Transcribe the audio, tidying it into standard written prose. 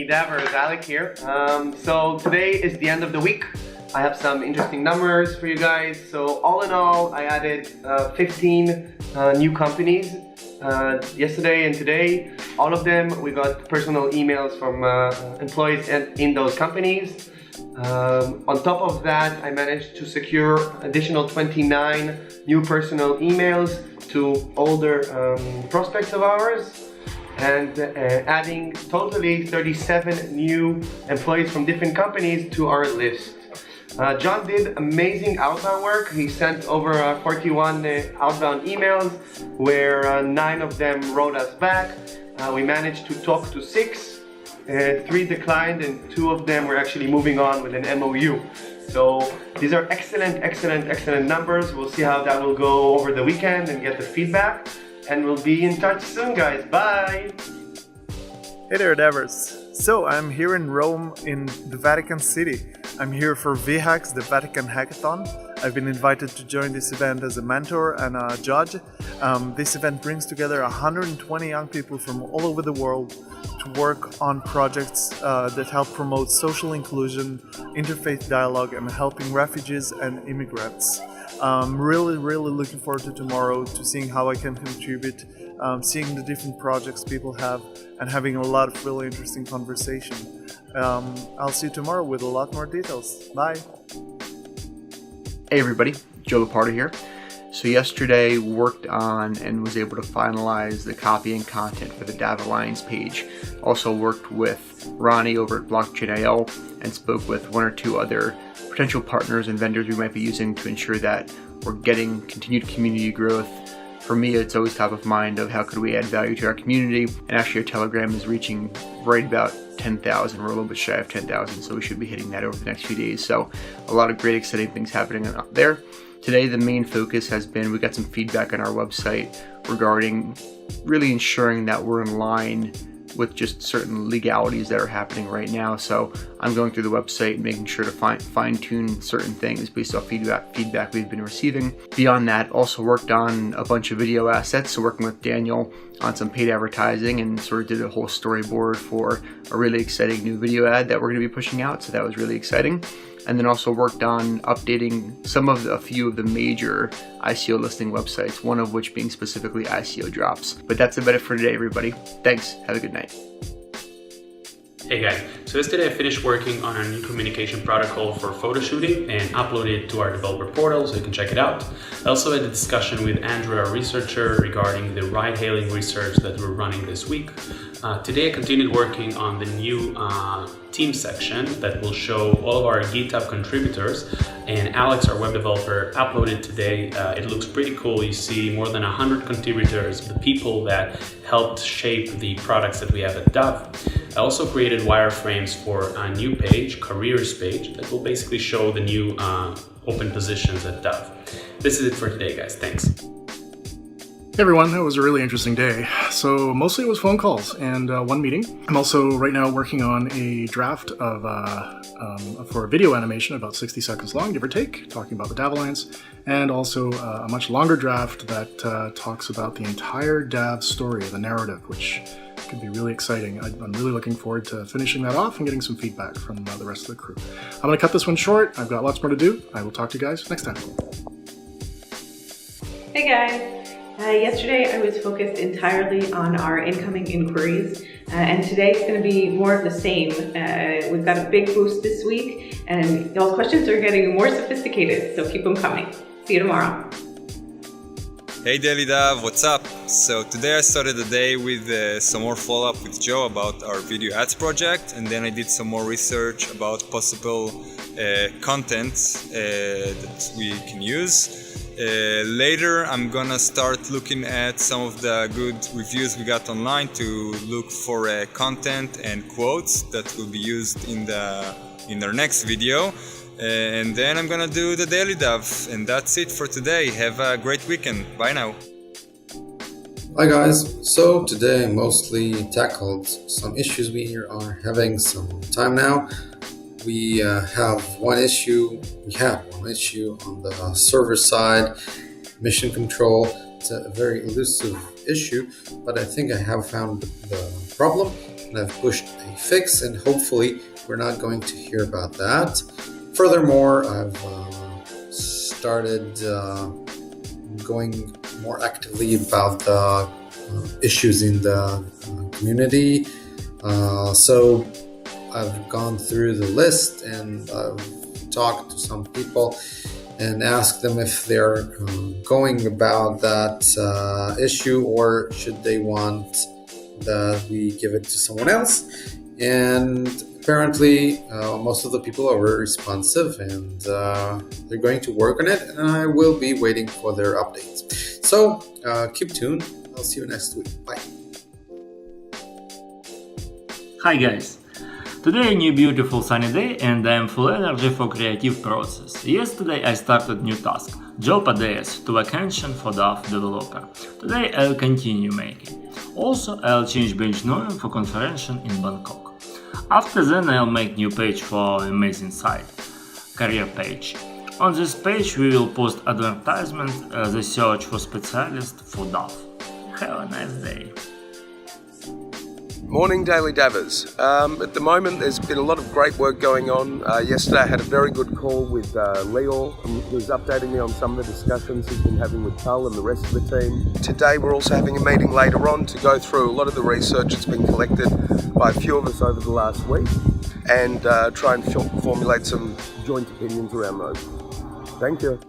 DailyDAV, Alick here. So today is the end of the week. I have some interesting numbers for you guys. So all in all, I added 15 new companies yesterday and today. All of them, we got personal emails from employees in those companies. On top of that, I managed to secure additional 29 new personal emails to older prospects of ours, and adding totally 37 new employees from different companies to our list. John did amazing outbound work. He sent over 41 outbound emails, where 9 of them wrote us back. We managed to talk to 6. 3 declined, and 2 of them were actually moving on with an MOU. So these are excellent numbers. We'll see how that will go over the weekend and get the feedback. And we'll be in touch soon, guys. Bye! Hey there, Davers. So I'm here in Rome in the Vatican City. I'm here for VHACS, the Vatican Hackathon. I've been invited to join this event as a mentor and a judge. This event brings together 120 young people from all over the world to work on projects that help promote social inclusion, interfaith dialogue, and helping refugees and immigrants. I'm really looking forward to tomorrow, to seeing how I can contribute, seeing the different projects people have, and having a lot of really interesting conversation. I'll see you tomorrow with a lot more details. Bye! Hey everybody, Joe Lopardo here. So yesterday worked on and was able to finalize the copy and content for the DAV Alliance page. Also worked with Ronnie over at Blockchain.io and spoke with 1 or 2 other potential partners and vendors we might be using to ensure that we're getting continued community growth. For me, it's always top of mind of how could we add value to our community, and actually our Telegram is reaching right about 10,000. We're a little bit shy of 10,000, so we should be hitting that over the next few days. So a lot of great exciting things happening up there. Today the main focus has been, we got some feedback on our website regarding really ensuring that we're in line with just certain legalities that are happening right now. So I'm going through the website and making sure to fine-tune certain things based off feedback we've been receiving. Beyond that, also worked on a bunch of video assets, so working with Daniel on some paid advertising, and sort of did a whole storyboard for a really exciting new video ad that we're going to be pushing out, so that was really exciting. And then also worked on updating a few of the major ICO listing websites, one of which being specifically ICO Drops. But that's about it for today, everybody. Thanks. Have a good night. Hey guys, so yesterday I finished working on a new communication protocol for photo shooting and uploaded it to our developer portal so you can check it out. I also had a discussion with Andrew, our researcher, regarding the ride-hailing research that we're running this week. Today I continued working on the new team section that will show all of our GitHub contributors, and Alex, our web developer, uploaded today. It looks pretty cool. You see more than 100 contributors, the people that helped shape the products that we have at DAV. I also created wireframes for a new page, careers page, that will basically show the new open positions at DAV. This is it for today, guys. Thanks. Hey everyone, that was a really interesting day. So mostly it was phone calls and one meeting. I'm also right now working on a draft of for a video animation about 60 seconds long, give or take, talking about the DAV Alliance, and also a much longer draft that talks about the entire DAV story, the narrative, which could be really exciting. I'm really looking forward to finishing that off and getting some feedback from the rest of the crew. I'm going to cut this one short. I've got lots more to do. I will talk to you guys next time. Hey guys. Yesterday I was focused entirely on our incoming inquiries, and today it's going to be more of the same. We've got a big boost this week, and those questions are getting more sophisticated, so keep them coming. See you tomorrow. Hey DailyDAV, what's up? So today I started the day with some more follow-up with Joe about our video ads project, and then I did some more research about possible content that we can use. Later I'm gonna start looking at some of the good reviews we got online to look for content and quotes that will be used in our next video, and then I'm gonna do the DailyDAV, and that's it for today. Have a great weekend. Bye now. Hi guys, so today I mostly tackled some issues we are having some time now. We have one issue on the server side, mission control. It's a very elusive issue, but I think I have found the problem. and I've pushed a fix, and hopefully we're not going to hear about that. Furthermore, I've started going more actively about the issues in the community. So I've gone through the list and I've talked to some people and asked them if they're going about that issue, or should they want that we give it to someone else. And apparently most of the people are very responsive, and they're going to work on it, and I will be waiting for their updates. So keep tuned. I'll see you next week. Bye. Hi guys! Today a new beautiful sunny day and I am full energy for creative process. Yesterday I started new task, job ideas to vacation for DAV developer. Today I'll continue making. Also I'll change bench name for conference in Bangkok. After then I'll make new page for amazing site, career page. On this page we will post advertisement, the search for specialist for DAV. Have a nice day. Morning Daily Davers. At the moment there's been a lot of great work going on. Yesterday I had a very good call with Leo, who's updating me on some of the discussions he's been having with Tal and the rest of the team. Today we're also having a meeting later on to go through a lot of the research that's been collected by a few of us over the last week and try and formulate some joint opinions around those. Thank you.